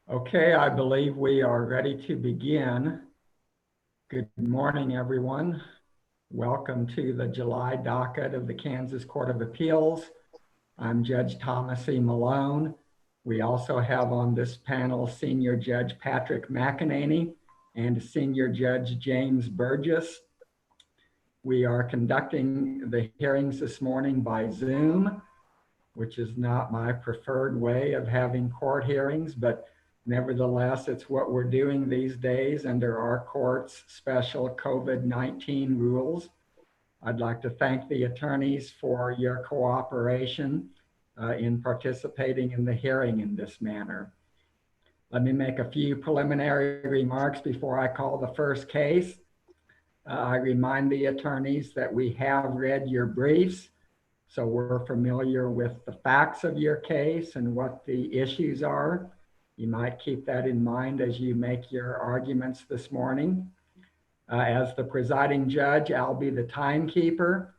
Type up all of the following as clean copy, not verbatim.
Okay, I believe we are ready to begin. Good morning, everyone. Welcome to the July docket of the Kansas Court of Appeals. I'm Judge Thomas E. Malone. We also have on this panel Senior Judge Patrick McEnany and Senior Judge James Burgess. We are conducting the hearings this morning by Zoom, which is not my preferred way of having court hearings, but nevertheless, it's what we're doing these days under our court's special COVID-19 rules. I'd like to thank the attorneys for your cooperation in participating in the hearing in this manner. Let me make a few preliminary remarks before I call the first case. I remind the attorneys that we have read your briefs, so we're familiar with the facts of your case and what the issues are. You might keep that in mind as you make your arguments this morning. As the presiding judge, I'll be the timekeeper.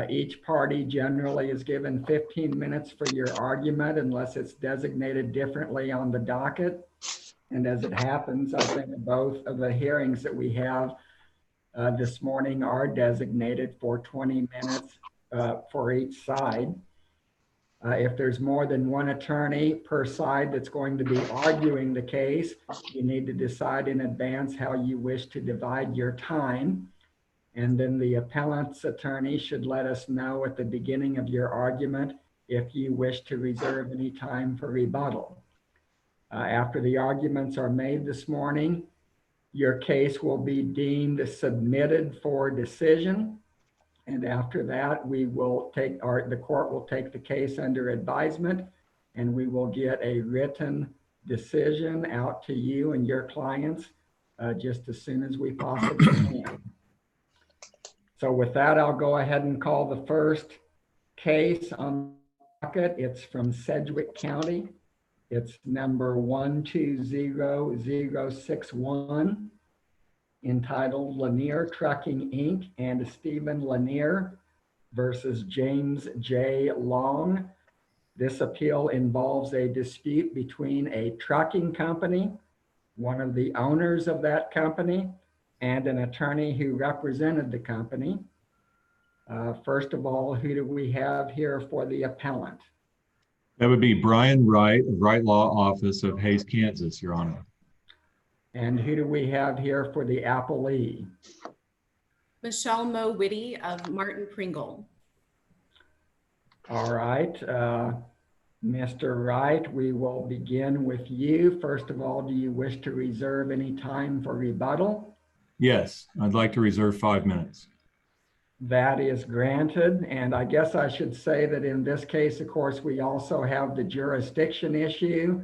Each party generally is given 15 minutes for your argument unless it's designated differently on the docket. And as it happens, I think both of the hearings that we have this morning are designated for 20 minutes for each side. If there's more than one attorney per side that's going to be arguing the case, you need to decide in advance how you wish to divide your time. And then the appellant's attorney should let us know at the beginning of your argument if you wish to reserve any time for rebuttal. After the arguments are made this morning, your case will be deemed submitted for decision. And after that, the court will take the case under advisement, and we will get a written decision out to you and your clients just as soon as we possibly can. So with that, I'll go ahead and call the first case on the docket. It's from Sedgwick County. It's number 120061. Entitled Lanier Trucking, Inc. and Stephen Lanier versus James J. Long. This appeal involves a dispute between a trucking company, one of the owners of that company, and an attorney who represented the company. First of all, who do we have here for the appellant? That would be Brian Wright of Wright Law Office of Hays, Kansas, Your Honor. And who do we have here for the appellee? Michelle Mo Whitty of Martin Pringle. All right, Mr. Wright, we will begin with you. First of all, do you wish to reserve any time for rebuttal? Yes, I'd like to reserve 5 minutes. That is granted. And I guess I should say that in this case, of course, we also have the jurisdiction issue.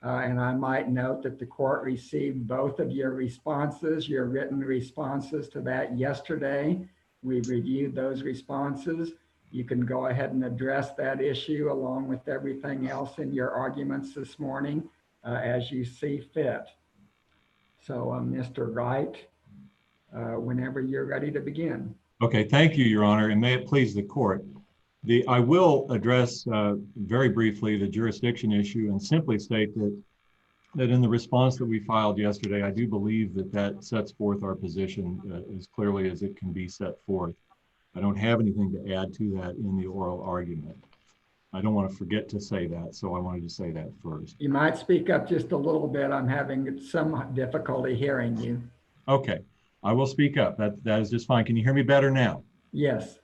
And I might note that the court received both of your responses, your written responses to that yesterday. We've reviewed those responses. You can go ahead and address that issue along with everything else in your arguments this morning as you see fit. So Mr. Wright, whenever you're ready to begin. Okay, thank you, Your Honor, and may it please the court. I will address very briefly the jurisdiction issue and simply state that in the response that we filed yesterday, I do believe that sets forth our position as clearly as it can be set forth. I don't have anything to add to that in the oral argument. I don't want to forget to say that, so I wanted to say that first. You might speak up just a little bit. I'm having some difficulty hearing you. Okay, I will speak up. That is just fine. Can you hear me better now? Yes.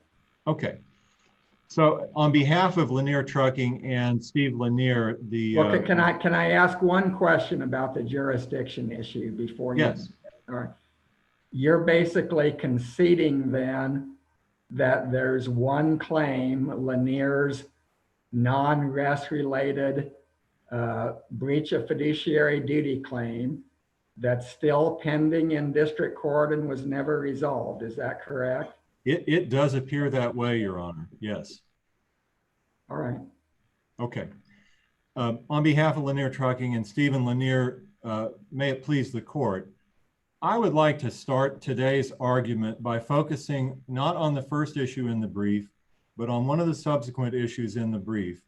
Okay. So on behalf of Lanier Trucking and Steve Lanier, Well, can I ask one question about the jurisdiction issue before you? Yes. All right. You're basically conceding then that there's one claim, Lanier's non-rest related breach of fiduciary duty claim, that's still pending in district court and was never resolved. Is that correct? It does appear that way, Your Honor. Yes. All right. Okay. On behalf of Lanier Trucking and Stephen Lanier, may it please the court, I would like to start today's argument by focusing not on the first issue in the brief, but on one of the subsequent issues in the brief,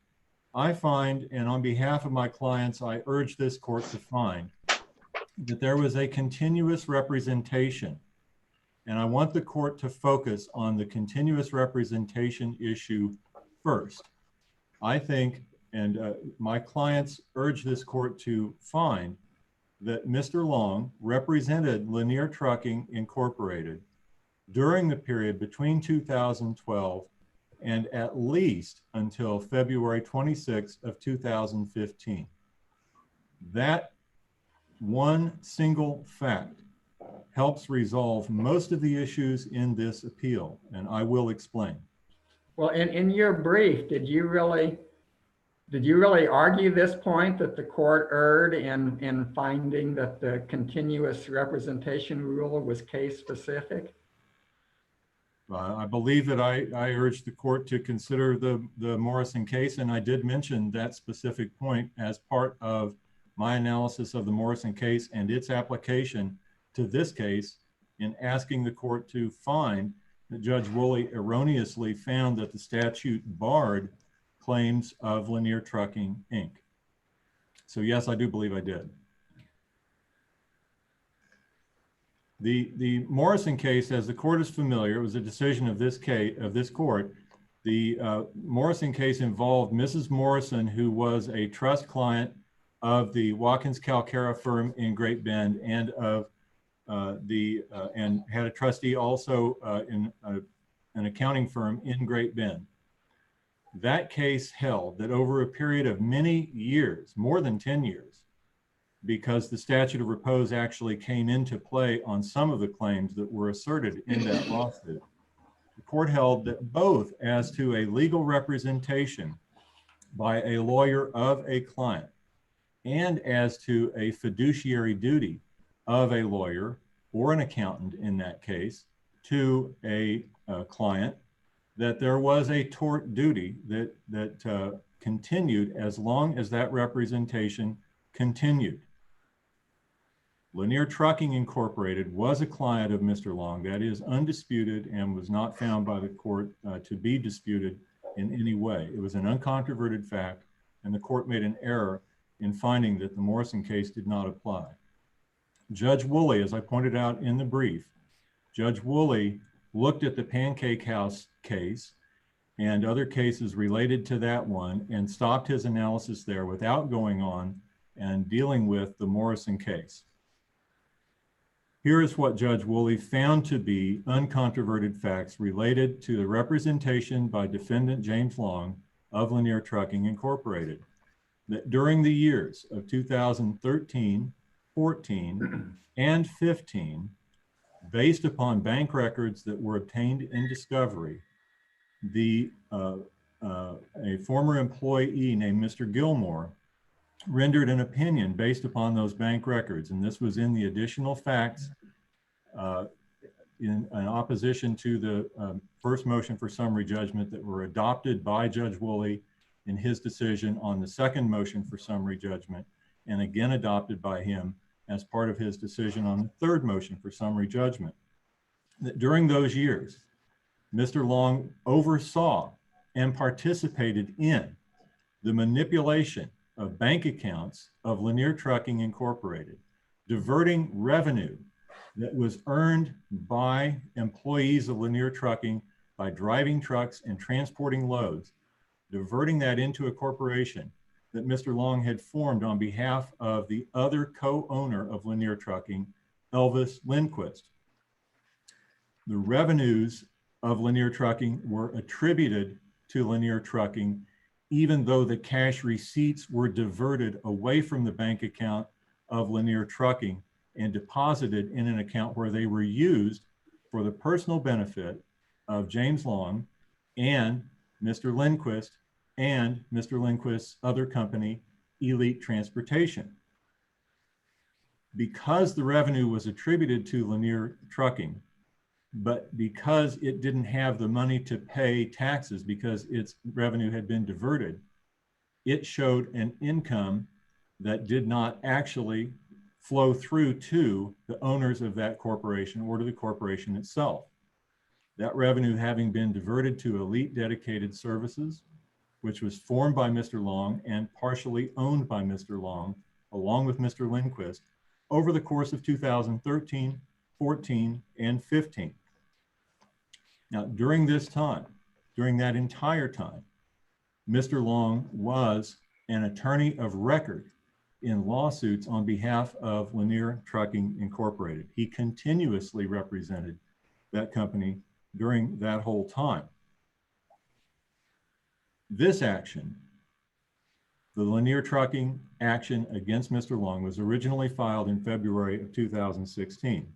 I find, and on behalf of my clients, I urge this court to find that there was a continuous representation. And I want the court to focus on the continuous representation issue first. I think, and my clients urge this court to find that Mr. Long represented Lanier Trucking Incorporated during the period between 2012 and at least until February 26th of 2015. That one single fact helps resolve most of the issues in this appeal, and I will explain. Well, in your brief, did you really argue this point that the court erred in finding that the continuous representation rule was case specific? I believe that I urged the court to consider the Morrison case, and I did mention that specific point as part of my analysis of the Morrison case and its application to this case in asking the court to find that Judge Woolley erroneously found that the statute barred claims of Lanier Trucking, Inc. So yes, I do believe I did. The Morrison case, as the court is familiar, it was a decision of this court. The Morrison case involved Mrs. Morrison, who was a trust client of the Watkins Calcara firm in Great Bend and of and had a trustee also in an accounting firm in Great Bend. That case held that over a period of many years, more than 10 years, because the statute of repose actually came into play on some of the claims that were asserted in that lawsuit. The court held that both as to a legal representation by a lawyer of a client and as to a fiduciary duty of a lawyer or an accountant in that case to a client, that there was a tort duty that continued as long as that representation continued. Lanier Trucking Incorporated was a client of Mr. Long. That is undisputed and was not found by the court to be disputed in any way. It was an uncontroverted fact, and the court made an error in finding that the Morrison case did not apply. Judge Woolley, as I pointed out in the brief, Judge Woolley looked at the Pancake House case and other cases related to that one and stopped his analysis there without going on and dealing with the Morrison case. Here is what Judge Woolley found to be uncontroverted facts related to the representation by defendant James Long of Lanier Trucking Incorporated. That during the years of 2013, 14, and 15, based upon bank records that were obtained in discovery, a former employee named Mr. Gilmore rendered an opinion based upon those bank records. And this was in the additional facts in opposition to the first motion for summary judgment that were adopted by Judge Woolley in his decision on the second motion for summary judgment, and again adopted by him as part of his decision on the third motion for summary judgment. That during those years, Mr. Long oversaw and participated in the manipulation of bank accounts of Lanier Trucking Incorporated, diverting revenue that was earned by employees of Lanier Trucking by driving trucks and transporting loads, diverting that into a corporation that Mr. Long had formed on behalf of the other co-owner of Lanier Trucking, Elvis Lindquist. The revenues of Lanier Trucking were attributed to Lanier Trucking, even though the cash receipts were diverted away from the bank account of Lanier Trucking and deposited in an account where they were used for the personal benefit of James Long and Mr. Lindquist and Mr. Lindquist's other company, Elite Transportation. Because the revenue was attributed to Lanier Trucking, but because it didn't have the money to pay taxes because its revenue had been diverted, it showed an income that did not actually flow through to the owners of that corporation or to the corporation itself. That revenue having been diverted to Elite Dedicated Services, which was formed by Mr. Long and partially owned by Mr. Long, along with Mr. Lindquist, over the course of 2013, 14, and 15. Now, during this time, during that entire time, Mr. Long was an attorney of record in lawsuits on behalf of Lanier Trucking Incorporated. He continuously represented that company during that whole time. This action, the Lanier Trucking action against Mr. Long, was originally filed in February of 2016.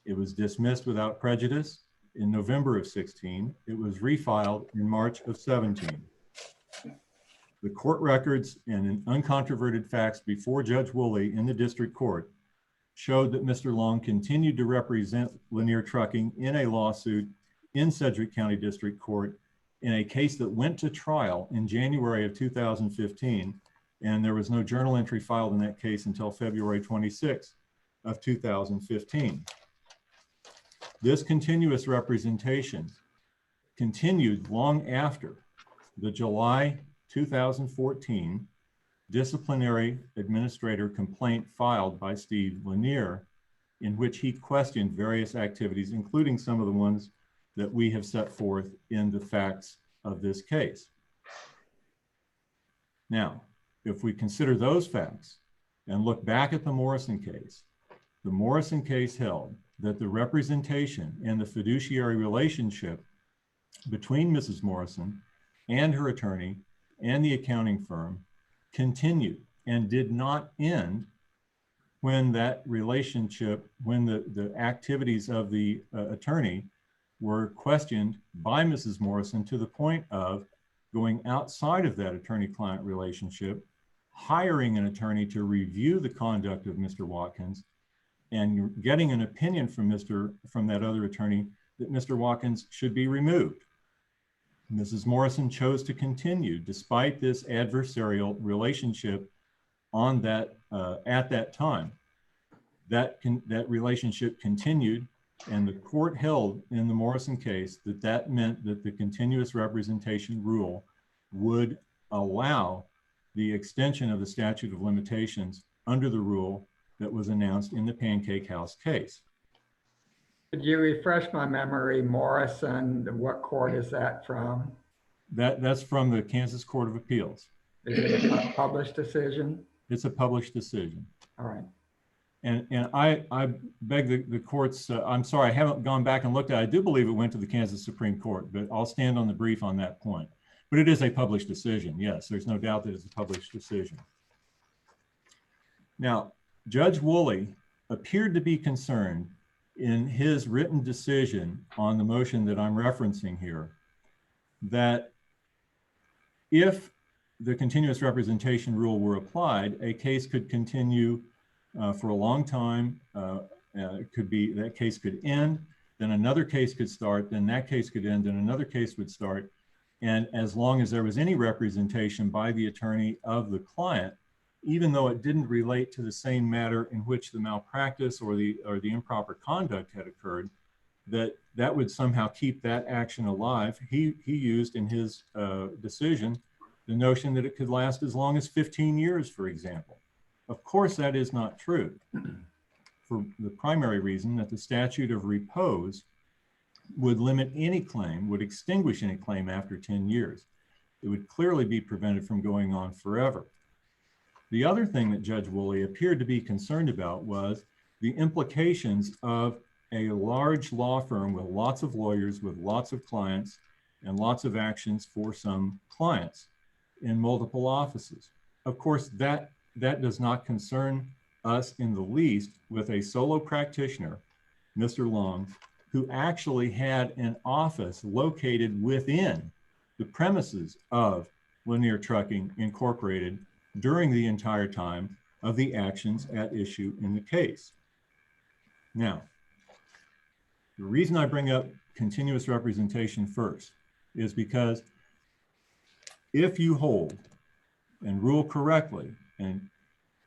It was dismissed without prejudice in November of 16. It was refiled in March of 17. The court records and uncontroverted facts before Judge Woolley in the district court showed that Mr. Long continued to represent Lanier Trucking in a lawsuit in Sedgwick County District Court in a case that went to trial in January of 2015, and there was no journal entry filed in that case until February 26th of 2015. This continuous representation continued long after the July 2014 disciplinary administrator complaint filed by Steve Lanier, in which he questioned various activities, including some of the ones that we have set forth in the facts of this case. Now, if we consider those facts and look back at the Morrison case, the Morrison case held that the representation and the fiduciary relationship between Mrs. Morrison and her attorney and the accounting firm continued and did not end when that relationship, when the activities of the attorney were questioned by Mrs. Morrison to the point of going outside of that attorney-client relationship, hiring an attorney to review the conduct of Mr. Watkins, and getting an opinion from that other attorney that Mr. Watkins should be removed. Mrs. Morrison chose to continue despite this adversarial relationship on that at that time. That relationship continued, and the court held in the Morrison case that meant that the continuous representation rule would allow the extension of the statute of limitations under the rule that was announced in the Pancake House case. Could you refresh my memory, Morrison, what court is that from? That's from the Kansas Court of Appeals. Is it a published decision? It's a published decision. All right. And I beg the court's, I'm sorry, I haven't gone back and looked at it. I do believe it went to the Kansas Supreme Court, but I'll stand on the brief on that point. But it is a published decision. Yes, there's no doubt that it's a published decision. Now, Judge Woolley appeared to be concerned in his written decision on the motion that I'm referencing here, that if the continuous representation rule were applied, a case could continue for a long time. That case could end, then another case could start, then that case could end, and another case would start. And as long as there was any representation by the attorney of the client, even though it didn't relate to the same matter in which the malpractice or the improper conduct had occurred, that would somehow keep that action alive. He used in his decision the notion that it could last as long as 15 years, for example. Of course, that is not true, for the primary reason that the statute of repose would limit any claim, would extinguish any claim after 10 years. It would clearly be prevented from going on forever. The other thing that Judge Woolley appeared to be concerned about was the implications of a large law firm with lots of lawyers, with lots of clients, and lots of actions for some clients in multiple offices. Of course, that does not concern us in the least with a solo practitioner, Mr. Long, who actually had an office located within the premises of Lanier Trucking Incorporated during the entire time of the actions at issue in the case. Now, the reason I bring up continuous representation first is because if you hold and rule correctly and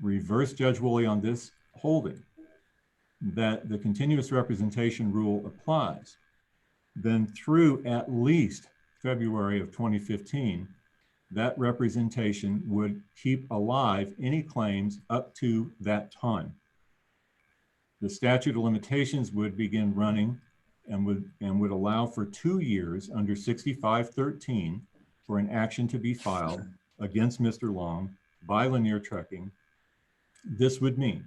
reverse Judge Woolley on this holding, that the continuous representation rule applies, then through at least February of 2015, that representation would keep alive any claims up to that time. The statute of limitations would begin running and would allow for 2 years under 6513 for an action to be filed against Mr. Long by Lanier Trucking. This would mean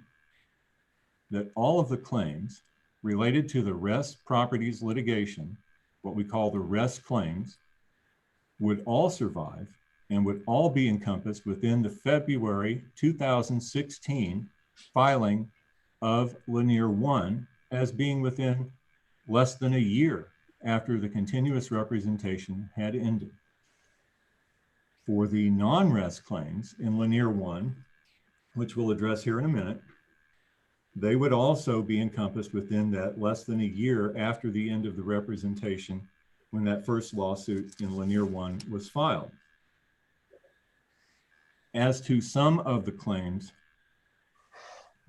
that all of the claims related to the rest properties litigation, what we call the rest claims, would all survive and would all be encompassed within the February 2016 filing of Lanier 1 as being within less than a year after the continuous representation had ended. For the non-rest claims in Lanier 1, which we'll address here in a minute, they would also be encompassed within that less than a year after the end of the representation when that first lawsuit in Lanier 1 was filed. As to some of the claims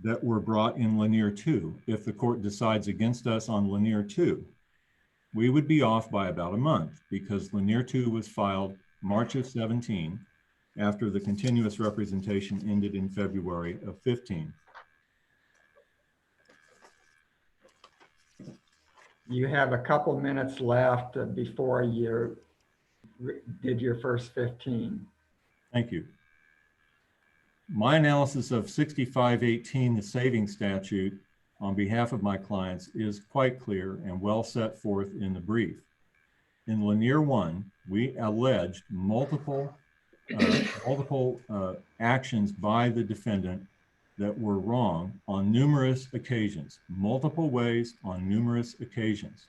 that were brought in Lanier 2, if the court decides against us on Lanier 2, we would be off by about a month because Lanier 2 was filed March of 17 after the continuous representation ended in February of 15. You have a couple minutes left before you did your first 15. Thank you. My analysis of 6518, the savings statute, on behalf of my clients is quite clear and well set forth in the brief. In Lanier 1, we alleged multiple actions by the defendant that were wrong on numerous occasions, multiple ways on numerous occasions.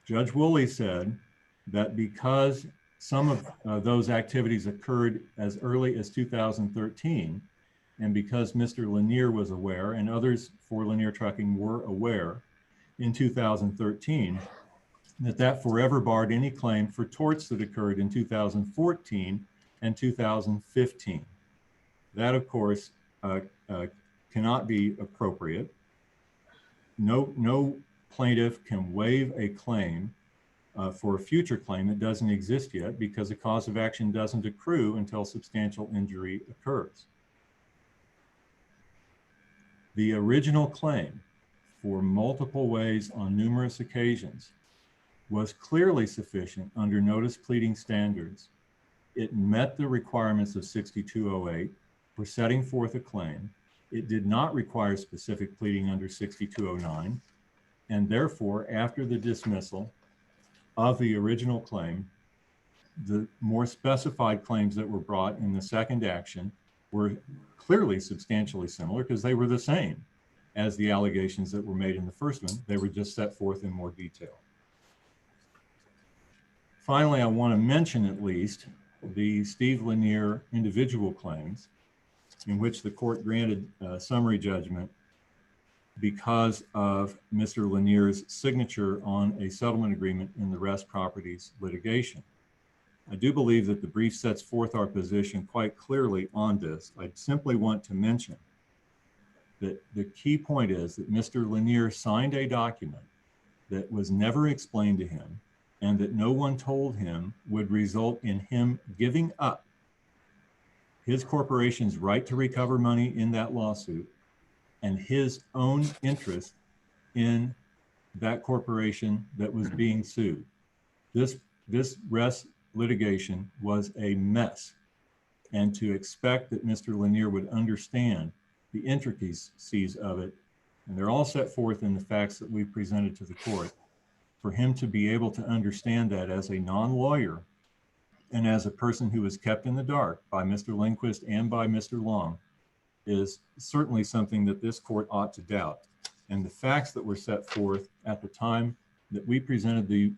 Judge Woolley said that because some of those activities occurred as early as 2013, and because Mr. Lanier was aware and others for Lanier Trucking were aware in 2013, that forever barred any claim for torts that occurred in 2014 and 2015. That, of course, cannot be appropriate. No plaintiff can waive a claim for a future claim that doesn't exist yet because a cause of action doesn't accrue until substantial injury occurs. The original claim for multiple ways on numerous occasions was clearly sufficient under notice pleading standards. It met the requirements of 6208 for setting forth a claim. It did not require specific pleading under 6209, and therefore, after the dismissal of the original claim, the more specified claims that were brought in the second action were clearly substantially similar because they were the same as the allegations that were made in the first one. They were just set forth in more detail. Finally, I want to mention at least the Steve Lanier individual claims in which the court granted summary judgment because of Mr. Lanier's signature on a settlement agreement in the rest properties litigation. I do believe that the brief sets forth our position quite clearly on this. I simply want to mention that the key point is that Mr. Lanier signed a document that was never explained to him and that no one told him would result in him giving up his corporation's right to recover money in that lawsuit and his own interest in that corporation that was being sued. This rest litigation was a mess, and to expect that Mr. Lanier would understand the intricacies of it, and they're all set forth in the facts that we presented to the court, for him to be able to understand that as a non-lawyer and as a person who was kept in the dark by Mr. Lindquist and by Mr. Long is certainly something that this court ought to doubt. And the facts that were set forth at the time that we presented the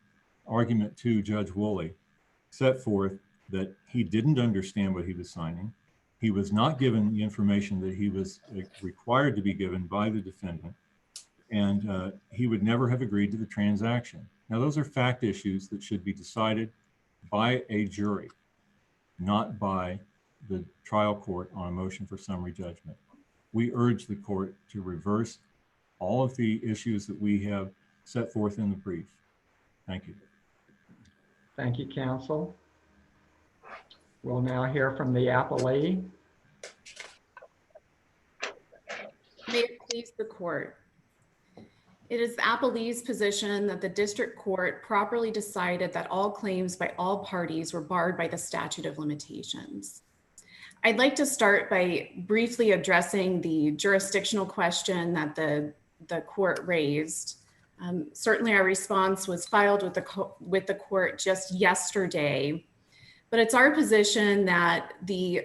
argument to Judge Woolley set forth that he didn't understand what he was signing. He was not given the information that he was required to be given by the defendant, and he would never have agreed to the transaction. Now, those are fact issues that should be decided by a jury, not by the trial court on a motion for summary judgment. We urge the court to reverse all of the issues that we have set forth in the brief. Thank you. Thank you, counsel. We'll now hear from the appellee. May it please the court. It is the appellee's position that the district court properly decided that all claims by all parties were barred by the statute of limitations. I'd like to start by briefly addressing the jurisdictional question that the court raised. Certainly our response was filed with the court just yesterday, but it's our position that the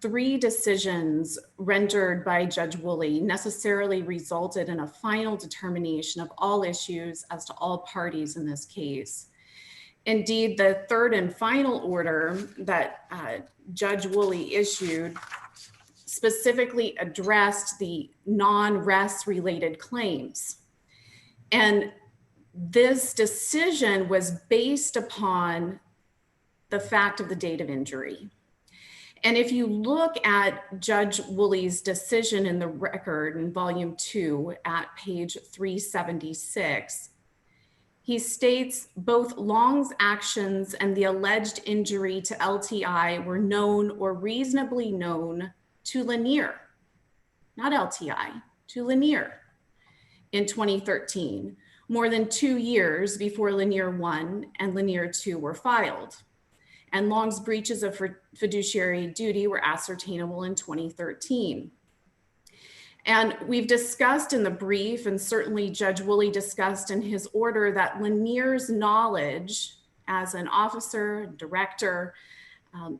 3 decisions rendered by Judge Woolley necessarily resulted in a final determination of all issues as to all parties in this case. Indeed, the 3rd and final order that Judge Woolley issued specifically addressed the non-res related claims. And this decision was based upon the fact of the date of injury. And if you look at Judge Woolley's decision in the record in volume 2 at page 376, he states both Long's actions and the alleged injury to LTI were known or reasonably known to Lanier, not LTI, to Lanier in 2013, more than 2 years before Lanier 1 and Lanier 2 were filed. And Long's breaches of fiduciary duty were ascertainable in 2013. And we've discussed in the brief, and certainly Judge Woolley discussed in his order, that Lanier's knowledge as an officer, director,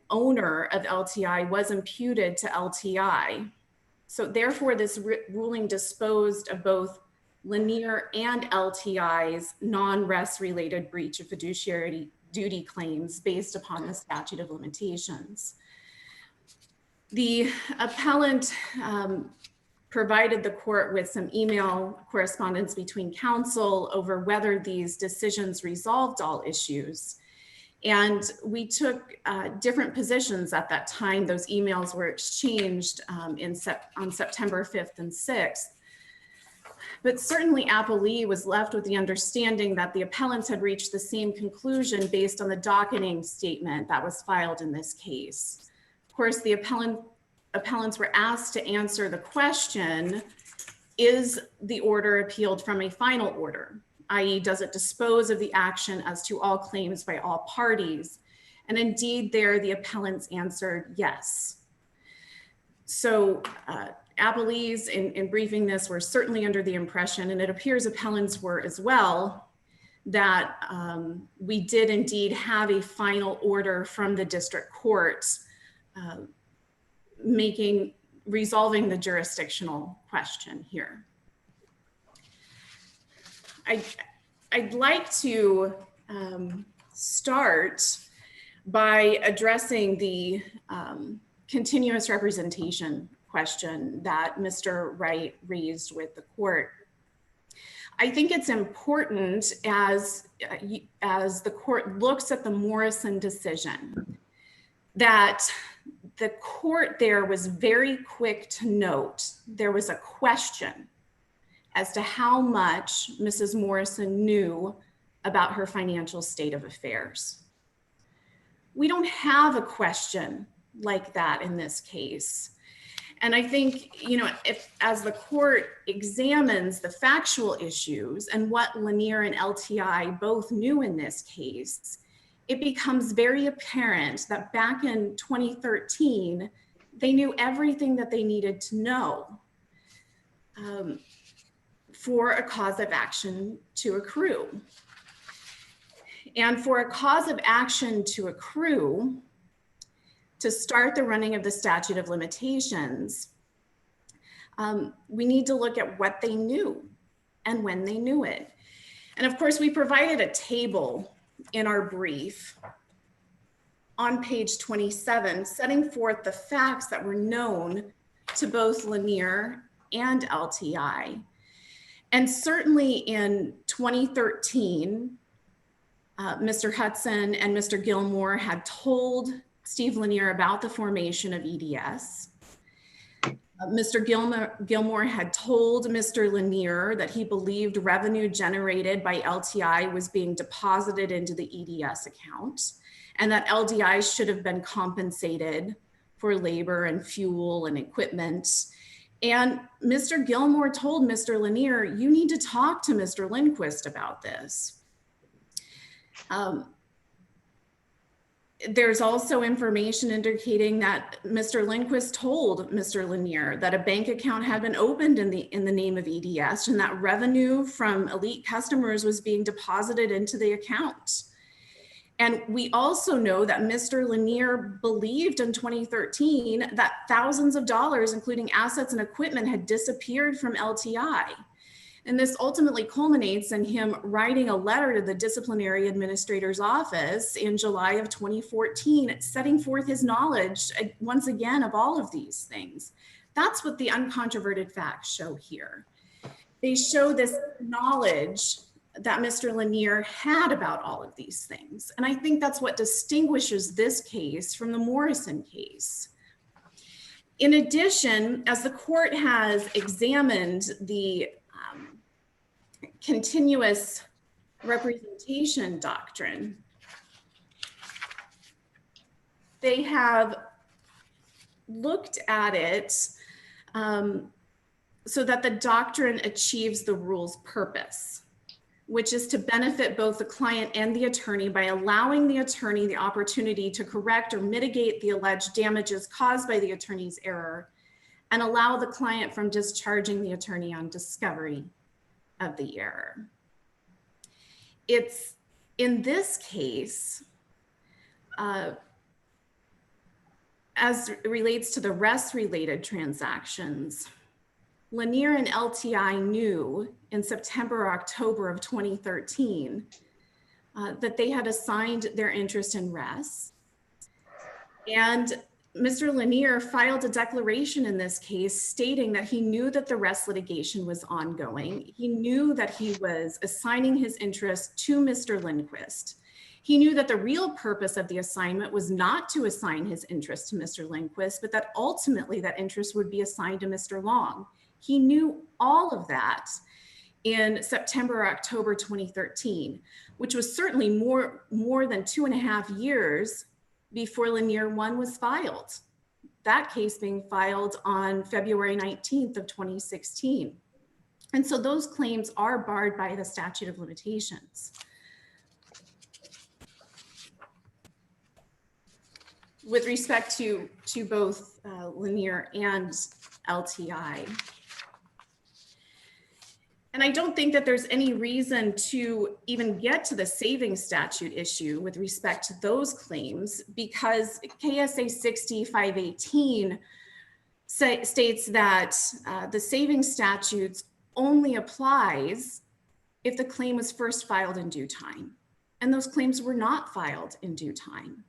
owner of LTI was imputed to LTI. So therefore, this ruling disposed of both Lanier and LTI's non-res related breach of fiduciary duty claims based upon the statute of limitations. The appellant provided the court with some email correspondence between counsel over whether these decisions resolved all issues. And we took different positions at that time. Those emails were exchanged on September 5th and 6th. But certainly appellee was left with the understanding that the appellants had reached the same conclusion based on the docketing statement that was filed in this case. Of course, the appellants were asked to answer the question, is the order appealed from a final order? I.e., does it dispose of the action as to all claims by all parties? And indeed there, the appellants answered yes. So appellees in briefing this were certainly under the impression, and it appears appellants were as well, that we did indeed have a final order from the district court resolving the jurisdictional question here. I'd like to start by addressing the continuous representation question that Mr. Wright raised with the court. I think it's important as the court looks at the Morrison decision that the court there was very quick to note there was a question as to how much Mrs. Morrison knew about her financial state of affairs. We don't have a question like that in this case. And I think, as the court examines the factual issues and what Lanier and LTI both knew in this case, it becomes very apparent that back in 2013, they knew everything that they needed to know for a cause of action to accrue. And for a cause of action to accrue, to start the running of the statute of limitations, we need to look at what they knew and when they knew it. And of course, we provided a table in our brief on page 27, setting forth the facts that were known to both Lanier and LTI. And certainly in 2013, Mr. Hudson and Mr. Gilmore had told Steve Lanier about the formation of EDS. Mr. Gilmore had told Mr. Lanier that he believed revenue generated by LTI was being deposited into the EDS account, and that LDI should have been compensated for labor and fuel and equipment. And Mr. Gilmore told Mr. Lanier, you need to talk to Mr. Lindquist about this. There's also information indicating that Mr. Lindquist told Mr. Lanier that a bank account had been opened in the name of EDS, and that revenue from elite customers was being deposited into the account. And we also know that Mr. Lanier believed in 2013 that thousands of dollars, including assets and equipment, had disappeared from LTI. And this ultimately culminates in him writing a letter to the disciplinary administrator's office in July of 2014, setting forth his knowledge once again of all of these things. That's what the uncontroverted facts show here. They show this knowledge that Mr. Lanier had about all of these things. And I think that's what distinguishes this case from the Morrison case. In addition, as the court has examined the continuous representation doctrine, they have looked at it so that the doctrine achieves the rule's purpose, which is to benefit both the client and the attorney by allowing the attorney the opportunity to correct or mitigate the alleged damages caused by the attorney's error, and allow the client from discharging the attorney on discovery of the error. It's in this case, as it relates to the rest-related transactions, Lanier and LTI knew in September or October of 2013 that they had assigned their interest in res. And Mr. Lanier filed a declaration in this case stating that he knew that the rest litigation was ongoing. He knew that he was assigning his interest to Mr. Lindquist. He knew that the real purpose of the assignment was not to assign his interest to Mr. Lindquist, but that ultimately that interest would be assigned to Mr. Long. He knew all of that in September or October 2013, which was certainly more than 2.5 years before Lanier 1 was filed. That case being filed on February 19th of 2016. And so those claims are barred by the statute of limitations. With respect to both Lanier and LTI. And I don't think that there's any reason to even get to the savings statute issue with respect to those claims, because KSA 6518 states that the savings statutes only applies if the claim was first filed in due time. And those claims were not filed in due time.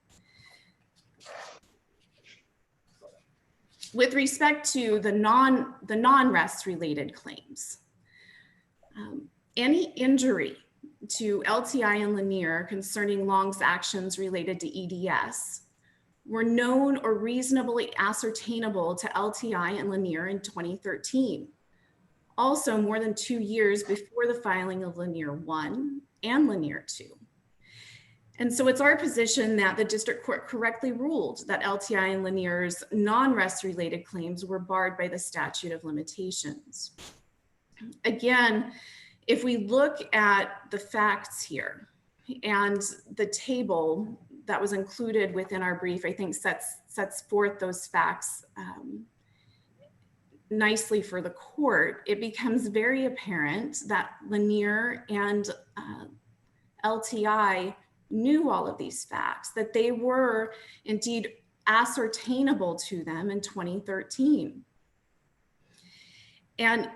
With respect to the non-rest related claims, any injury to LTI and Lanier concerning Long's actions related to EDS were known or reasonably ascertainable to LTI and Lanier in 2013. Also more than 2 years before the filing of Lanier 1 and Lanier 2. And so it's our position that the district court correctly ruled that LTI and Lanier's non-rest related claims were barred by the statute of limitations. Again, if we look at the facts here and the table that was included within our brief, I think sets forth those facts nicely for the court, it becomes very apparent that Lanier and LTI knew all of these facts, that they were indeed ascertainable to them in 2013. And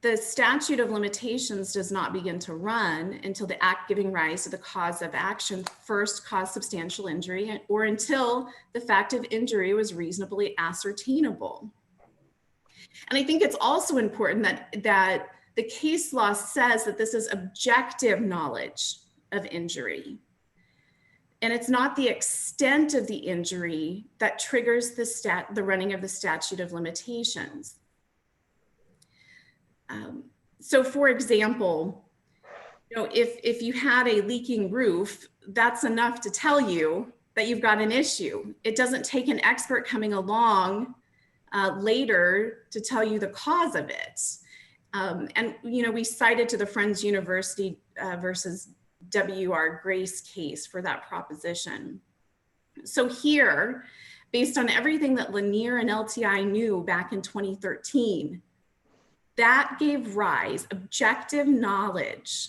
the statute of limitations does not begin to run until the act giving rise to the cause of action first caused substantial injury, or until the fact of injury was reasonably ascertainable. And I think it's also important that the case law says that this is objective knowledge of injury. And it's not the extent of the injury that triggers the running of the statute of limitations. So for example, if you had a leaking roof, that's enough to tell you that you've got an issue. It doesn't take an expert coming along later to tell you the cause of it. And we cited to the Friends University versus W.R. Grace case for that proposition. So here, based on everything that Lanier and LTI knew back in 2013, that gave rise, objective knowledge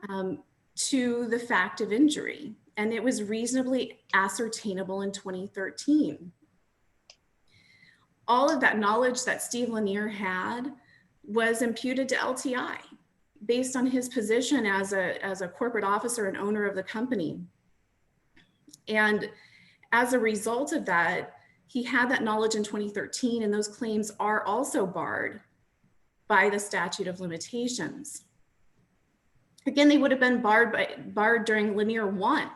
to the fact of injury. And it was reasonably ascertainable in 2013. All of that knowledge that Steve Lanier had was imputed to LTI based on his position as a corporate officer and owner of the company. And as a result of that, he had that knowledge in 2013, and those claims are also barred by the statute of limitations. Again, they would have been barred during Lanier 1.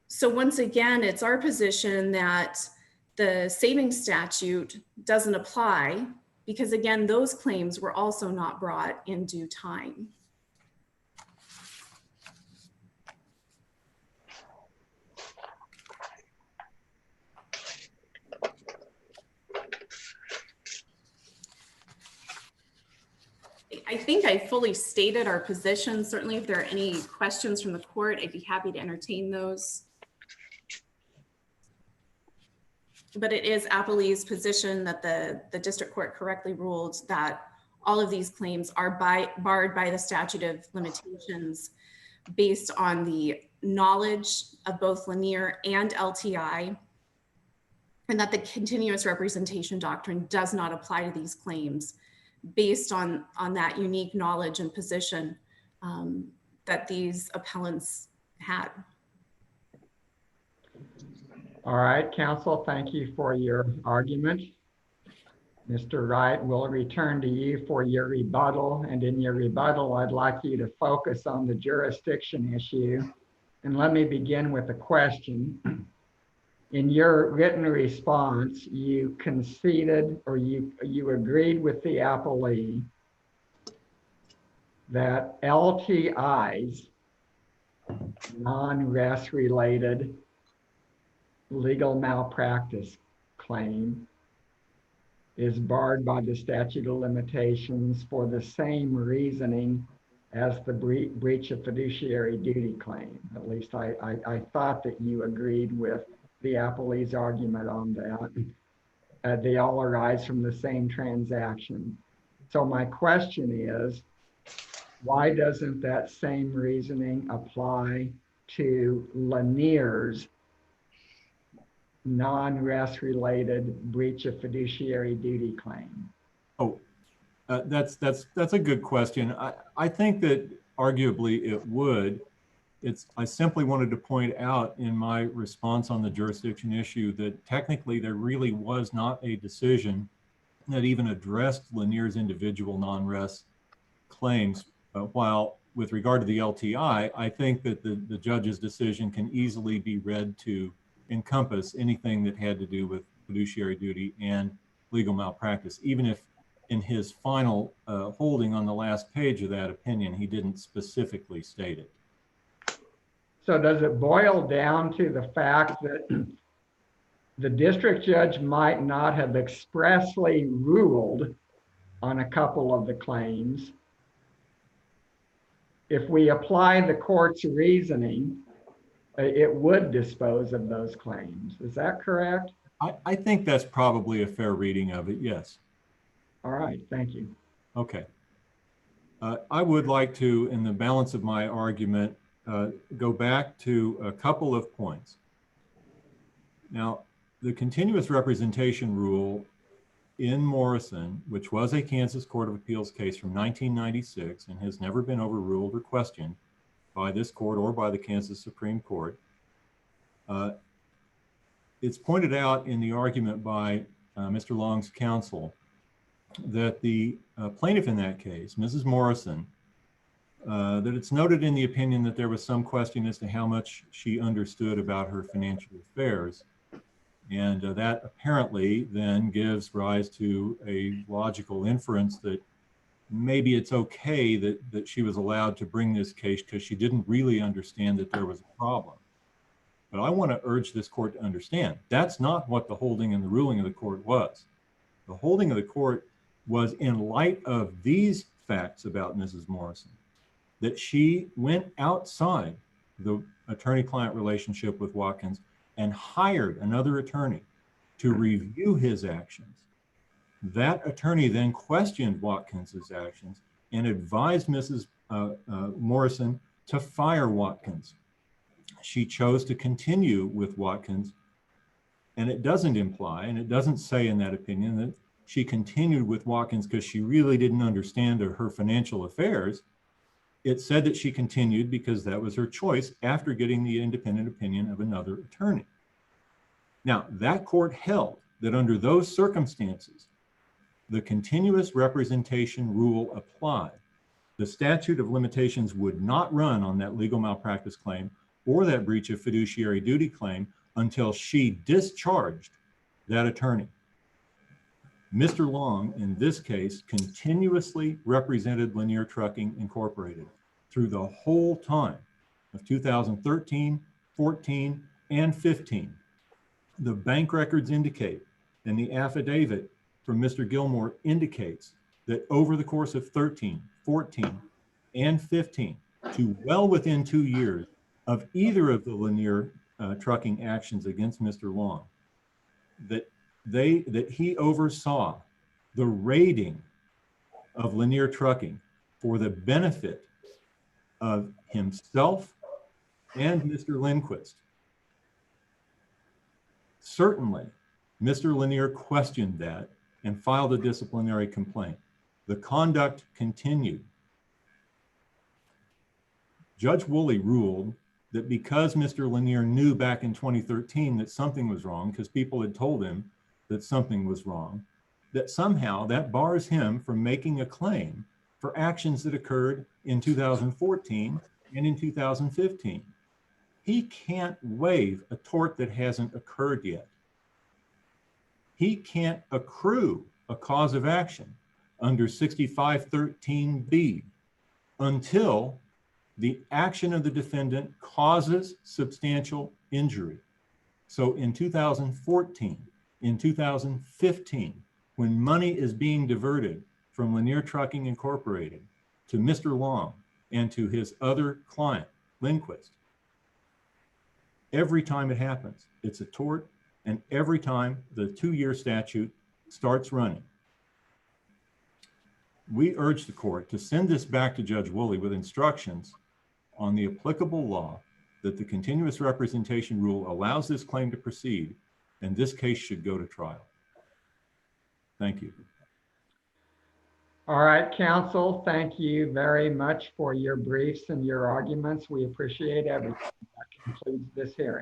So once again, it's our position that the savings statute doesn't apply because, again, those claims were also not brought in due time. I think I fully stated our position. Certainly, if there are any questions from the court, I'd be happy to entertain those. But it is Appellee's position that the district court correctly ruled that all of these claims are barred by the statute of limitations based on the knowledge of both Lanier and LTI, and that the continuous representation doctrine does not apply to these claims based on that unique knowledge and position that these appellants had. All right, counsel, thank you for your argument. Mr. Wright, we'll return to you for your rebuttal. And in your rebuttal, I'd like you to focus on the jurisdiction issue. And let me begin with a question. In your written response, you conceded or you agreed with the appellee that LTI's non-res related legal malpractice claim is barred by the statute of limitations for the same reasoning as the breach of fiduciary duty claim. At least I thought that you agreed with the appellee's argument on that. They all arise from the same transaction. So my question is, why doesn't that same reasoning apply to Lanier's non-res related breach of fiduciary duty claim? Oh, that's a good question. I think that arguably it would. I simply wanted to point out in my response on the jurisdiction issue that technically there really was not a decision that even addressed Lanier's individual non-res claims. While with regard to the LTI, I think that the judge's decision can easily be read to encompass anything that had to do with fiduciary duty and legal malpractice, even if in his final holding on the last page of that opinion, he didn't specifically state it. So does it boil down to the fact that the district judge might not have expressly ruled on a couple of the claims? If we apply the court's reasoning, it would dispose of those claims. Is that correct? I think that's probably a fair reading of it, yes. All right, thank you. Okay. I would like to, in the balance of my argument, go back to a couple of points. Now, the continuous representation rule in Morrison, which was a Kansas Court of Appeals case from 1996 and has never been overruled or questioned by this court or by the Kansas Supreme Court. It's pointed out in the argument by Mr. Long's counsel that the plaintiff in that case, Mrs. Morrison, that it's noted in the opinion that there was some question as to how much she understood about her financial affairs. And that apparently then gives rise to a logical inference that maybe it's okay that she was allowed to bring this case because she didn't really understand that there was a problem. But I want to urge this court to understand that's not what the holding and the ruling of the court was. The holding of the court was in light of these facts about Mrs. Morrison, that she went outside the attorney-client relationship with Watkins and hired another attorney to review his actions. That attorney then questioned Watkins's actions and advised Mrs. Morrison to fire Watkins. She chose to continue with Watkins, and it doesn't imply, and it doesn't say in that opinion that she continued with Watkins because she really didn't understand her financial affairs. It said that she continued because that was her choice after getting the independent opinion of another attorney. Now, that court held that under those circumstances, the continuous representation rule applied. The statute of limitations would not run on that legal malpractice claim or that breach of fiduciary duty claim until she discharged that attorney. Mr. Long, in this case, continuously represented Lanier Trucking Incorporated through the whole time of 2013, 14, and 15. The bank records indicate, and the affidavit from Mr. Gilmore indicates that over the course of 13, 14, and 15, to well within 2 years of either of the Lanier trucking actions against Mr. Long, that he oversaw the raiding of Lanier Trucking for the benefit of himself and Mr. Lindquist. Certainly, Mr. Lanier questioned that and filed a disciplinary complaint. The conduct continued. Judge Woolley ruled that because Mr. Lanier knew back in 2013 that something was wrong, because people had told him that something was wrong, that somehow that bars him from making a claim for actions that occurred in 2014 and in 2015. He can't waive a tort that hasn't occurred yet. He can't accrue a cause of action under 6513B until the action of the defendant causes substantial injury. So in 2014, in 2015, when money is being diverted from Lanier Trucking Incorporated to Mr. Long and to his other client, Lindquist, every time it happens, it's a tort, and every time the 2-year statute starts running. We urge the court to send this back to Judge Woolley with instructions on the applicable law that the continuous representation rule allows this claim to proceed, and this case should go to trial. Thank you. All right, counsel, thank you very much for your briefs and your arguments. We appreciate everything. That concludes this hearing.